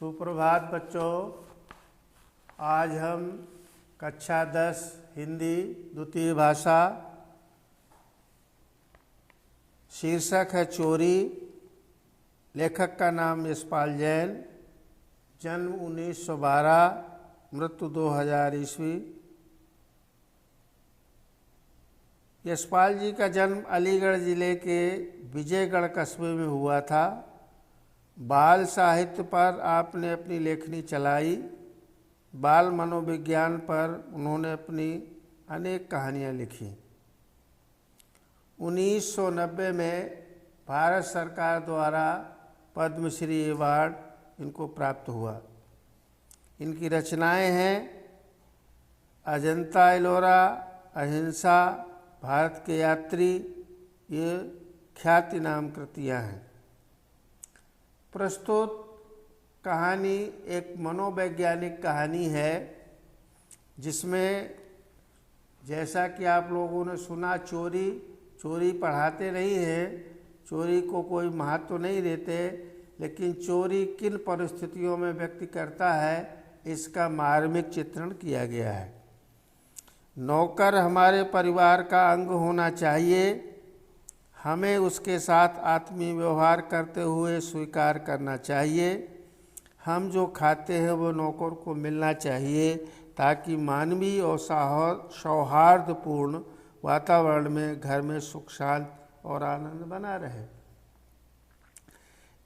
सुप्रभात बच्चों। आज हम कक्षा 10 हिंदी द्वितीय भाषा, शीर्षक है चोरी। लेखक का नाम यशपाल जैन, जन्म 1912, मृत्यु 2000 ईस्वी। यशपाल जी का जन्म अलीगढ़ जिले के विजयगढ़ कस्बे में हुआ था। बाल साहित्य पर आपने अपनी लेखनी चलाई। बाल मनोविज्ञान पर उन्होंने अपनी अनेक कहानियाँ लिखी। 1990 में भारत सरकार द्वारा पद्मश्री अवार्ड इनको प्राप्त हुआ। इनकी रचनाएं हैं अजंता एलोरा, अहिंसा, भारत के यात्री, ये ख्याति नाम कृतियाँ हैं। प्रस्तुत कहानी एक मनोवैज्ञानिक कहानी है, जिसमें जैसा कि आप लोगों ने सुना, चोरी पढ़ाते नहीं हैं, चोरी को कोई महत्व नहीं देते, लेकिन चोरी किन परिस्थितियों में व्यक्ति करता है इसका मार्मिक चित्रण किया गया है। नौकर हमारे परिवार का अंग होना चाहिए। हमें उसके साथ आत्मीय व्यवहार करते हुए स्वीकार करना चाहिए। हम जो खाते हैं वो नौकर को मिलना चाहिए, ताकि मानवीय और सौहार्दपूर्ण वातावरण में घर में सुख शांति और आनंद बना रहे।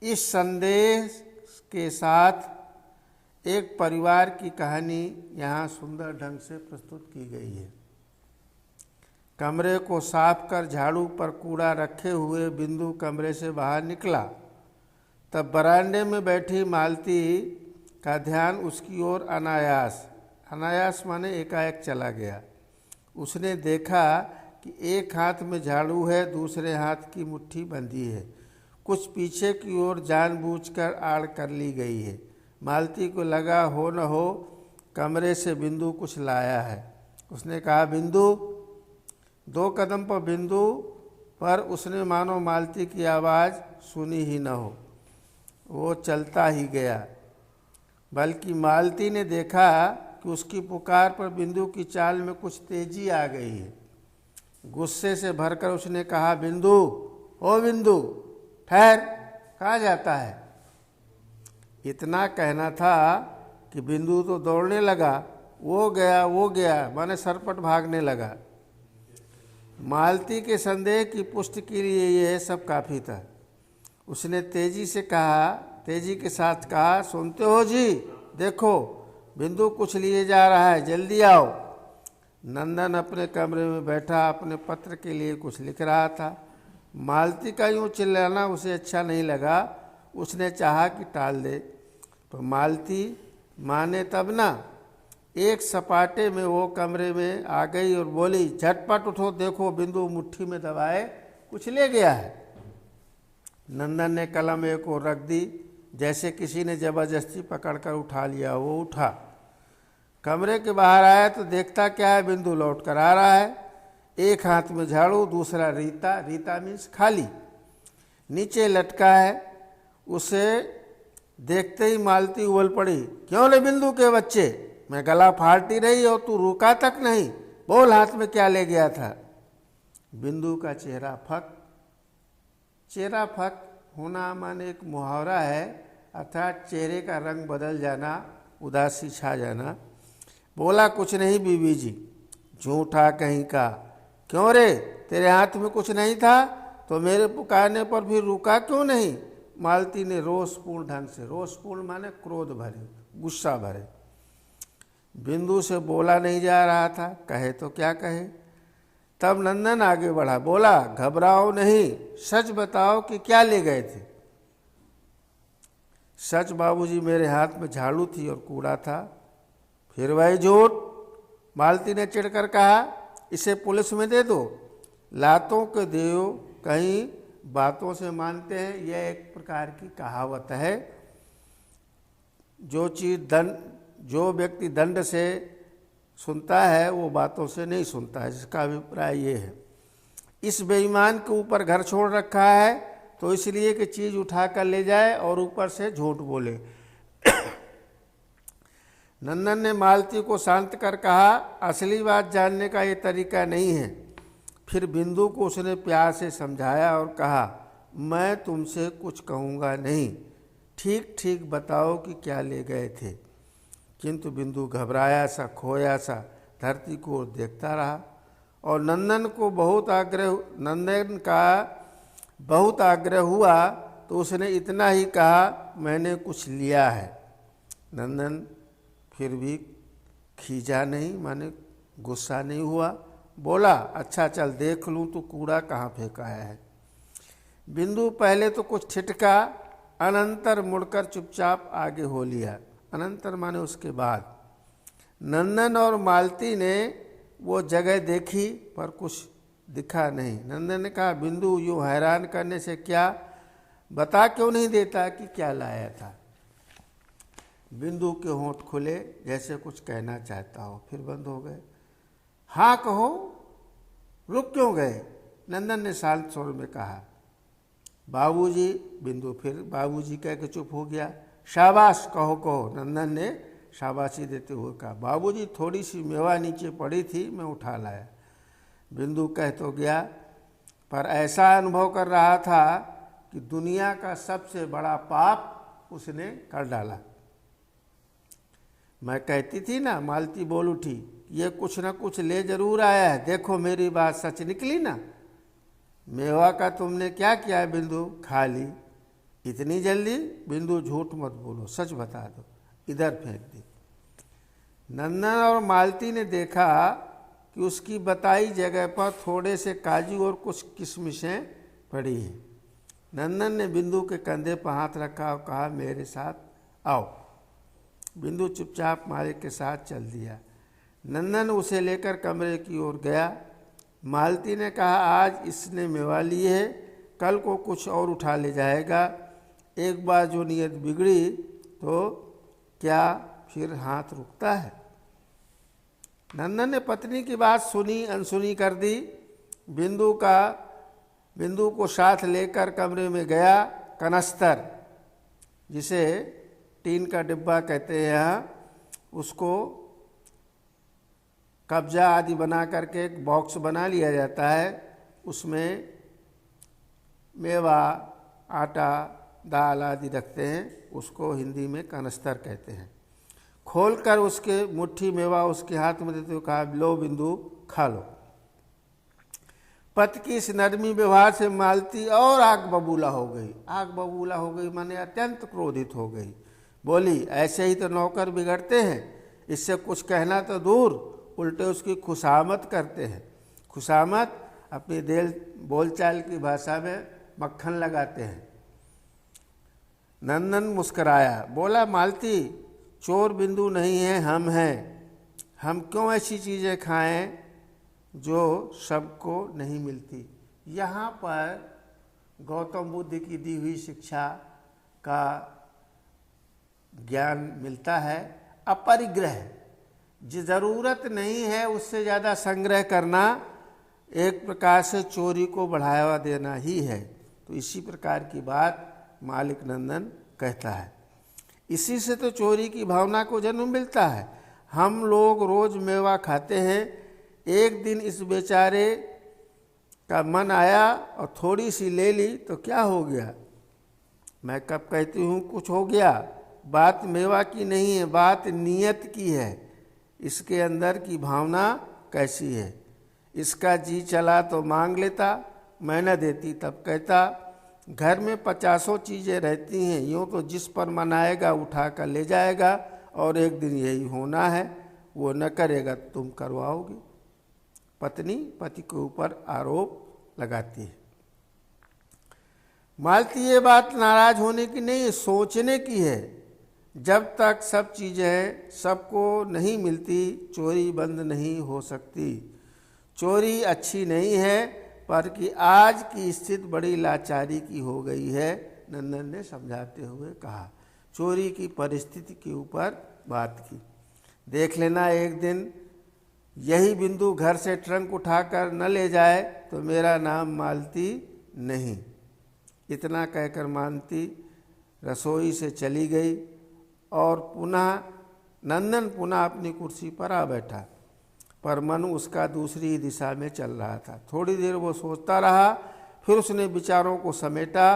इस संदेश के साथ एक परिवार की कहानी यहाँ सुंदर ढंग से प्रस्तुत की गई है। कमरे को साफ कर झाड़ू पर कूड़ा रखे हुए बिंदु कमरे से बाहर निकला। तब बरामदे में बैठी मालती का ध्यान उसकी ओर अनायास माने एकाएक चला गया। उसने देखा कि एक हाथ में झाड़ू है, दूसरे हाथ की मुट्ठी बंधी है। कुछ पीछे की ओर जानबूझकर आड़ कर ली गई है। मालती को लगा हो न हो कमरे से बिंदु कुछ लाया है। उसने कहा, बिंदु। 2 कदम पर बिंदु पर उसने मानो मालती की आवाज़ सुनी ही न हो। वो चलता ही गया, बल्कि मालती ने देखा कि उसकी पुकार पर बिंदु की चाल में कुछ तेजी आ गई है। गुस्से से भरकर उसने कहा, बिंदु, ओ बिंदु, ठहर, कहाँ जाता है? इतना कहना था कि बिंदु तो दौड़ने लगा। वो गया माने सरपट भागने लगा। मालती के संदेह की पुष्टि के लिए यह सब काफ़ी था। उसने तेजी के साथ कहा, सुनते हो जी? देखो, बिंदु कुछ लिए जा रहा है, जल्दी आओ। नंदन अपने कमरे में बैठा अपने पत्र के लिए कुछ लिख रहा था। मालती का यूँ चिल्लाना उसे अच्छा नहीं लगा। उसने चाहा कि टाल दे, तो मालती माने तब ना। एक सपाटे में वो कमरे में आ गई और बोली, झटपट उठो, देखो बिंदु मुट्ठी में दबाए कुछ ले गया है। नंदन ने कलम एक ओर रख दी, जैसे किसी ने जबरदस्ती पकड़कर उठा लिया। वो उठा, कमरे के बाहर आया तो देखता क्या है, बिंदु लौट कर आ रहा है। एक हाथ में झाड़ू, दूसरा रीता मीन्स खाली, नीचे लटका है। उसे देखते ही मालती उबल पड़ी, क्यों रे बिंदु के बच्चे, मैं गला फाड़ती रही और तू रुका तक नहीं। बोल, हाथ में क्या ले गया था? बिंदु का चेहरा फक होना माने एक मुहावरा है, अर्थात चेहरे का रंग बदल जाना, उदासी छा जाना। बोला, कुछ नहीं बीबी जी। झूठा कहीं का। क्यों रे, तेरे हाथ में कुछ नहीं था तो मेरे पुकारने पर भी रुका क्यों नहीं? मालती ने रोषपूर्ण ढंग से, रोषपूर्ण माने क्रोध भरे, गुस्सा भरे। बिंदु से बोला नहीं जा रहा था, कहे तो क्या कहे। तब नंदन आगे बढ़ा, बोला, घबराओ नहीं, सच बताओ कि क्या ले गए थे? सच बाबूजी, मेरे हाथ में झाड़ू थी और कूड़ा था। फिर वही झूठ, मालती ने चिढ़कर कहा, इसे पुलिस में दे दो। लातों के देव कहीं बातों से मानते हैं, यह एक प्रकार की कहावत है। जो व्यक्ति दंड से सुनता है वो बातों से नहीं सुनता है, जिसका अभिप्राय ये है। इस बेईमान के ऊपर घर छोड़ रखा है तो इसलिए कि चीज़ उठा कर ले जाए और ऊपर से झूठ बोले। नंदन ने मालती को शांत कर कहा, असली बात जानने का ये तरीका नहीं है। फिर बिंदु को उसने प्यार से समझाया और कहा, मैं तुमसे कुछ कहूँगा नहीं, ठीक ठीक बताओ कि क्या ले गए थे। किंतु बिंदु घबराया सा, खोया सा धरती को देखता रहा और नंदन का बहुत आग्रह हुआ तो उसने इतना ही कहा, मैंने कुछ लिया है। नंदन फिर भी खींचा नहीं, माने गुस्सा नहीं हुआ। बोला, अच्छा चल देख लूँ तो कूड़ा कहाँ फेंका है। बिंदु पहले तो कुछ ठिठका, अनंतर मुड़कर चुपचाप आगे हो लिया। अनंतर माने उसके बाद। नंदन और मालती ने वो जगह देखी पर कुछ दिखा नहीं। नंदन ने कहा, बिंदु यूँ हैरान करने से क्या, बता क्यों नहीं देता कि क्या लाया था। बिंदु के होंठ खुले जैसे कुछ कहना चाहता हो, फिर बंद हो गए। हाँ कहो, रुक क्यों गए, नंदन ने शांत स्वर में कहा। बाबूजी। बिंदु फिर बाबूजी कह के चुप हो गया। शाबाश, कहो कहो, नंदन ने शाबाशी देते हुए कहा। बाबूजी, थोड़ी सी मेवा नीचे पड़ी थी, मैं उठा लाया। बिंदु कह तो गया, पर ऐसा अनुभव कर रहा था कि दुनिया का सबसे बड़ा पाप उसने कर डाला। मैं कहती थी ना, मालती बोल उठी, ये कुछ न कुछ ले जरूर आया है। देखो मेरी बात सच निकली ना। मेवा का तुमने क्या किया है बिंदु, खा ली। इतनी जल्दी? बिंदु झूठ मत बोलो, सच बता दो। इधर फेंक दी। नंदन और मालती ने देखा कि उसकी बताई जगह पर थोड़े से काजू और कुछ किशमिशें पड़ी हैं। नंदन ने बिंदु के कंधे पर हाथ रखा और कहा, मेरे साथ आओ। बिंदु चुपचाप मालिक के साथ चल दिया। नंदन उसे लेकर कमरे की ओर गया। मालती ने कहा, आज इसने मेवा ली है, कल को कुछ और उठा ले जाएगा। एक बार जो नीयत बिगड़ी तो क्या फिर हाथ रुकता है। नंदन ने पत्नी की बात सुनी अनसुनी कर दी। बिंदु को साथ लेकर कमरे में गया। कनस्तर, जिसे टीन का डिब्बा कहते हैं यहाँ, उसको कब्जा आदि बना करके एक बॉक्स बना लिया जाता है। उसमें मेवा, आटा, दाल आदि रखते हैं। उसको हिंदी में कनस्तर कहते हैं। खोलकर उसके मुट्ठी मेवा उसके हाथ में देते हुए कहा, लो बिंदु, खा लो। पति की इस नरमी व्यवहार से मालती और आग बबूला हो गई। आग बबूला हो गई माने अत्यंत क्रोधित हो गई। बोली, ऐसे ही तो नौकर बिगड़ते हैं, इससे कुछ कहना तो दूर, उल्टे उसकी खुशामद करते हैं। खुशामद अपनी बोलचाल की भाषा में मक्खन लगाते हैं। नंदन मुस्कराया, बोला, मालती, चोर बिंदु नहीं है, हम हैं। हम क्यों ऐसी चीज़ें खाएं जो सबको नहीं मिलती। यहाँ पर गौतम बुद्ध की दी हुई शिक्षा का ज्ञान मिलता है। अपरिग्रह, जो ज़रूरत नहीं है उससे ज़्यादा संग्रह करना एक प्रकार से चोरी को बढ़ावा देना ही है। तो इसी प्रकार की बात मालिक नंदन कहता है। इसी से तो चोरी की भावना को जन्म मिलता है। हम लोग रोज़ मेवा खाते हैं। एक दिन इस बेचारे का मन आया और थोड़ी सी ले ली तो क्या हो गया। मैं कब कहती हूँ कुछ हो गया, बात मेवा की नहीं है, बात नीयत की है। इसके अंदर की भावना कैसी है। इसका जी चला तो मांग लेता, मैं न देती तब कहता, घर में 50 चीज़ें रहती हैं, यूँ तो जिस पर मन आएगा उठा कर ले जाएगा और एक दिन यही होना है, वो न करेगा तुम करवाओगे। पत्नी पति के ऊपर आरोप लगाती है। मालती ये बात नाराज होने की नहीं, सोचने की है। जब तक सब चीज़ें सबको नहीं मिलती, चोरी बंद नहीं हो सकती। चोरी अच्छी नहीं है, पर कि आज की स्थिति बड़ी लाचारी की हो गई है, नंदन ने समझाते हुए कहा। चोरी की परिस्थिति के ऊपर बात की। देख लेना एक दिन यही बिंदु घर से ट्रंक उठाकर न ले जाए तो मेरा नाम मालती नहीं। इतना कहकर मालती रसोई से चली गई और पुनः नंदन पुनः अपनी कुर्सी पर आ बैठा, पर मन उसका दूसरी ही दिशा में चल रहा था। थोड़ी देर वो सोचता रहा, फिर उसने विचारों को समेटा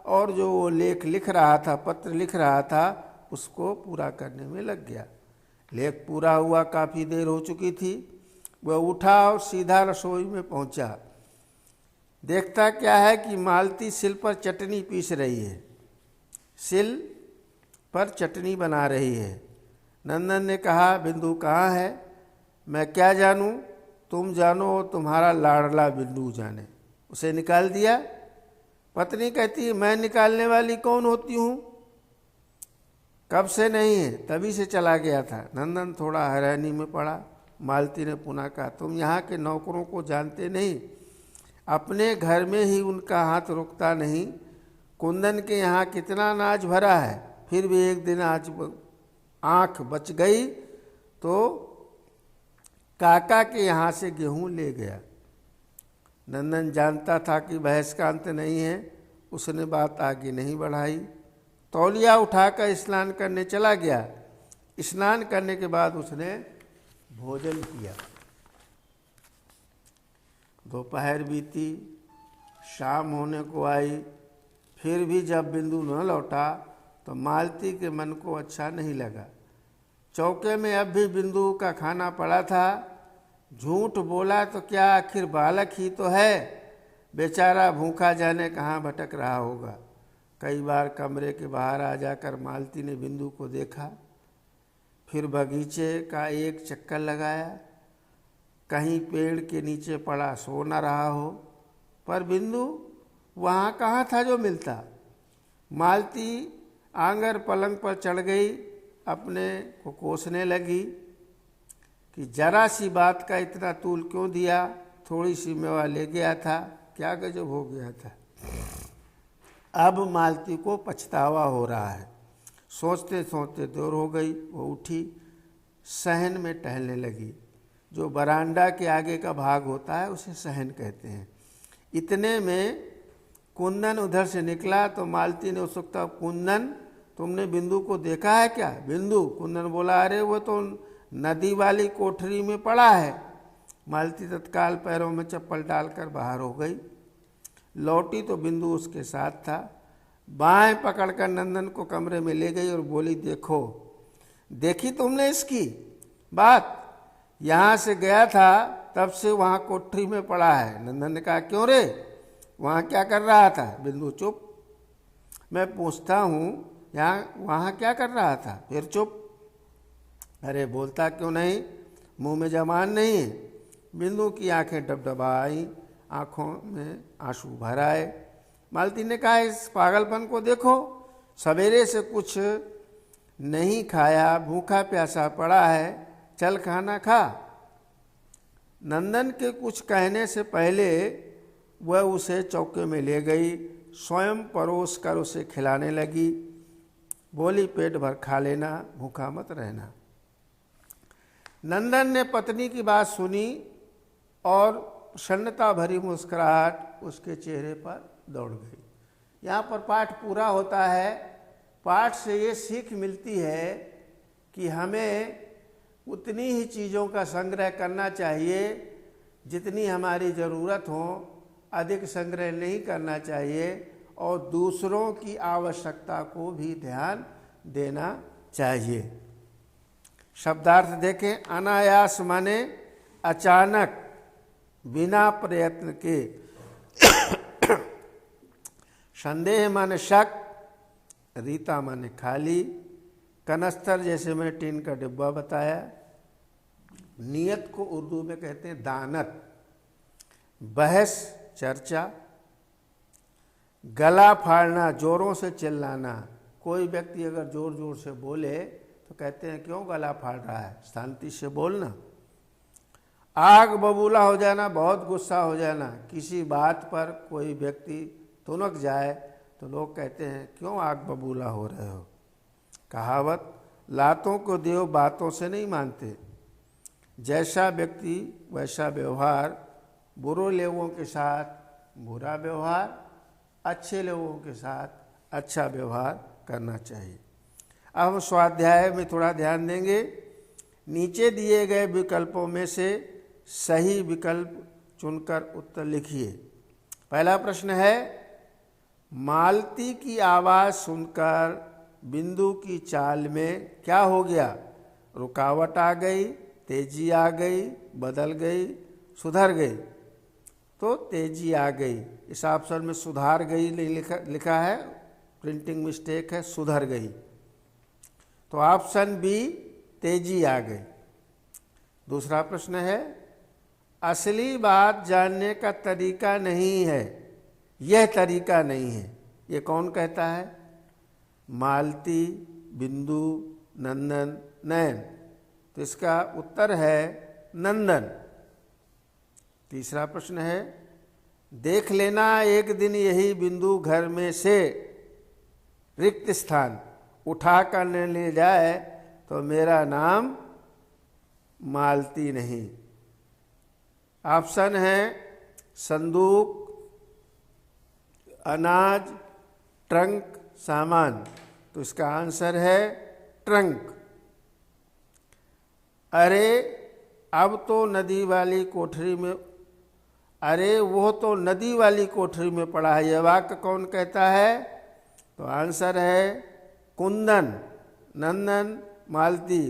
और जो वो लेख लिख रहा था, पत्र लिख रहा था, उसको पूरा करने में लग गया। लेख पूरा हुआ, काफ़ी देर हो चुकी थी। वह उठा और सीधा रसोई में पहुंचा। देखता क्या है कि मालती सिल पर चटनी पीस रही है, सिल पर चटनी बना रही है। नंदन ने कहा, बिंदु कहाँ है? मैं क्या जानूं, तुम जानो और तुम्हारा लाडला बिंदु जाने। उसे निकाल दिया। पत्नी कहती है, मैं निकालने वाली कौन होती हूँ? कब से नहीं है, तभी से चला गया था। नंदन थोड़ा हैरानी में पड़ा। मालती ने पुनः कहा, तुम यहाँ के नौकरों को जानते नहीं, अपने घर में ही उनका हाथ रुकता नहीं। कुंदन के यहाँ कितना अनाज भरा है, फिर भी एक दिन आज आँख बच गई तो काका के यहाँ से गेहूं ले गया। नंदन जानता था कि बहस का अंत नहीं है, उसने बात आगे नहीं बढ़ाई। तौलिया उठाकर स्नान करने चला गया। स्नान करने के बाद उसने भोजन किया। दोपहर बीती, शाम होने को आई, फिर भी जब बिंदु न लौटा तो मालती के मन को अच्छा नहीं लगा। चौके में अब भी बिंदु का खाना पड़ा था। झूठ बोला तो क्या, आखिर बालक ही तो है, बेचारा भूखा जाने कहाँ भटक रहा होगा। कई बार कमरे के बाहर आ जाकर मालती ने बिंदु को देखा, फिर बगीचे का एक चक्कर लगाया, कहीं पेड़ के नीचे पड़ा सो न रहा हो, पर बिंदु वहाँ कहाँ था जो मिलता। मालती आंगर पलंग पर चढ़ गई, अपने को कोसने लगी कि जरा सी बात का इतना तूल क्यों दिया, थोड़ी सी मेवा ले गया था, क्या गजब हो गया था। अब मालती को पछतावा हो रहा है। सोचते सोचते देर हो गई। वो उठी, सहन में टहलने लगी। जो बरामदा के आगे का भाग होता है उसे सहन कहते हैं। इतने में कुंदन उधर से निकला तो मालती ने उत्सुकता, कुंदन तुमने बिंदु को देखा है क्या? बिंदु? कुंदन बोला, अरे वो तो नदी वाली कोठरी में पड़ा है। मालती तत्काल पैरों में चप्पल डालकर बाहर हो गई। लौटी तो बिंदु उसके साथ था। बाएं पकड़कर नंदन को कमरे में ले गई और बोली, देखो, देखी तुमने इसकी बात? यहाँ से गया था तब से वहाँ कोठरी में पड़ा है। नंदन ने कहा, क्यों रे, वहाँ क्या कर रहा था? बिंदु, चुप। मैं पूछता हूँ, यहाँ वहाँ क्या कर रहा था? फिर चुप। अरे बोलता क्यों नहीं, मुंह में जबान नहीं है? बिंदु की आंखें डबडबाई, आंखों में आंसू भर आए। मालती ने कहा, इस पागलपन को देखो, सवेरे से कुछ नहीं खाया, भूखा प्यासा पड़ा है, चल खाना खा। नंदन के कुछ कहने से पहले वह उसे चौके में ले गई, स्वयं परोस कर उसे खिलाने लगी। बोली, पेट भर खा लेना, भूखा मत रहना। नंदन ने पत्नी की बात सुनी और प्रसन्नता भरी मुस्कुराहट उसके चेहरे पर दौड़ गई। यहाँ पर पाठ पूरा होता है। पाठ से ये सीख मिलती है कि हमें उतनी ही चीज़ों का संग्रह करना चाहिए जितनी हमारी ज़रूरत हो, अधिक संग्रह नहीं करना चाहिए, और दूसरों की आवश्यकता को भी ध्यान देना चाहिए। शब्दार्थ देखें। अनायास माने अचानक, बिना प्रयत्न के। संदेह माने शक, रीता माने खाली, कनस्तर जैसे मैं टीन का डिब्बा बताया। नियत को उर्दू में कहते हैं दानत। बहस, चर्चा। गला फाड़ना, जोरों से चिल्लाना। कोई व्यक्ति अगर जोर जोर से बोले तो कहते हैं, क्यों गला फाड़ रहा है, शांति से बोलना। आग बबूला हो जाना, बहुत गुस्सा हो जाना। किसी बात पर कोई व्यक्ति तुनक जाए तो लोग कहते हैं, क्यों आग बबूला हो रहे हो। कहावत, लातों को देव बातों से नहीं मानते। जैसा व्यक्ति वैसा व्यवहार। बुरे लोगों के साथ बुरा व्यवहार, अच्छे लोगों के साथ अच्छा व्यवहार करना चाहिए। अब हम स्वाध्याय में थोड़ा ध्यान देंगे। नीचे दिए गए विकल्पों में से सही विकल्प चुनकर उत्तर लिखिए। पहला प्रश्न है, मालती की आवाज़ सुनकर बिंदु की चाल में क्या हो गया? रुकावट आ गई, तेजी आ गई, बदल गई, सुधर गई। तो तेजी आ गई। इस ऑप्शन में सुधार गई नहीं लिखा है, प्रिंटिंग मिस्टेक है, सुधर गई। तो ऑप्शन बी तेजी आ गई। दूसरा प्रश्न है, असली बात जानने का तरीका नहीं है, यह तरीका नहीं है। ये कौन कहता है? मालती, बिंदु, नंदन, नयन। तो इसका उत्तर है नंदन। तीसरा प्रश्न है, देख लेना एक दिन यही बिंदु घर में से रिक्त स्थान उठा कर न ले जाए तो मेरा नाम मालती नहीं। ऑप्शन है संदूक, अनाज, ट्रंक, सामान। तो इसका आंसर है ट्रंक। अरे अब तो नदी वाली कोठरी में, अरे वो तो नदी वाली कोठरी में पड़ा है, यह वाक्य कौन कहता है? तो आंसर है कुंदन। नंदन, मालती,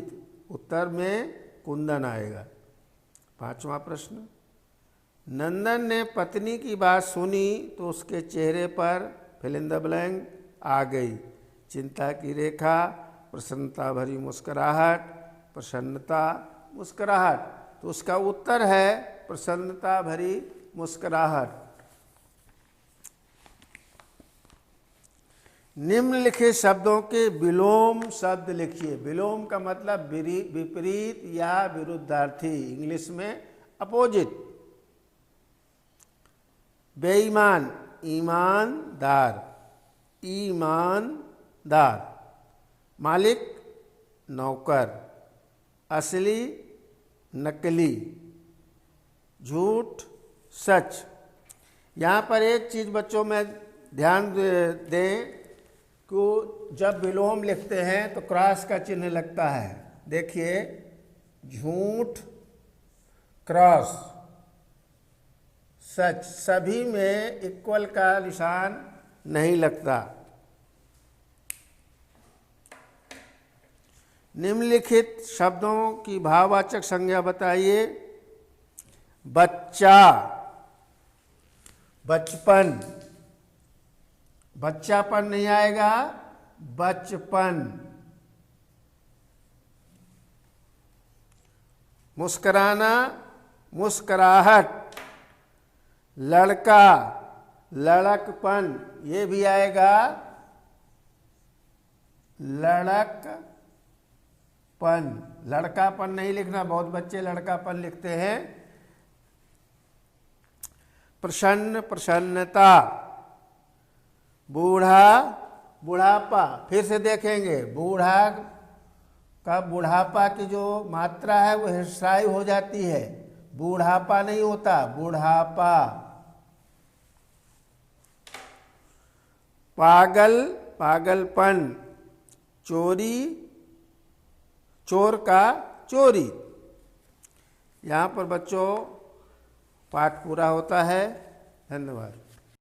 उत्तर में कुंदन आएगा। पांचवा प्रश्न, नंदन ने पत्नी की बात सुनी तो उसके चेहरे पर फिल इन द ब्लैंक आ गई। चिंता की रेखा, प्रसन्नता भरी मुस्कुराहट, प्रसन्नता, मुस्कुराहट। तो उसका उत्तर है प्रसन्नता भरी मुस्कुराहट। निम्नलिखित शब्दों के विलोम शब्द लिखिए। विलोम का मतलब विपरीत या विरुद्धार्थी, इंग्लिश में अपोजिट। बेईमान, ईमानदार, ईमानदार। मालिक, नौकर। असली, नकली। झूठ, सच। यहाँ पर एक चीज़ बच्चों में ध्यान दें कि जब विलोम लिखते हैं तो क्रॉस का चिन्ह लगता है। देखिए, झूठ, क्रॉस, सच, सभी में इक्वल का निशान नहीं लगता। निम्नलिखित शब्दों की भाववाचक संज्ञा बताइए। बच्चा, बचपन, बच्चापन नहीं आएगा, बचपन। मुस्कुराना, मुस्कुराहट। लड़का, लड़कपन, ये भी आएगा, लड़कपन। लड़कापन नहीं लिखना, बहुत बच्चे लड़कापन लिखते हैं। प्रसन्न, प्रसन्नता। बूढ़ा, बुढ़ापा। फिर से देखेंगे, बूढ़ा का बुढ़ापा की जो मात्रा है वो हर्षायु हो जाती है, बूढ़ापा नहीं होता, बुढ़ापा। पागल, पागलपन। चोरी, चोर का चोरी। यहाँ पर बच्चों पाठ पूरा होता है। धन्यवाद।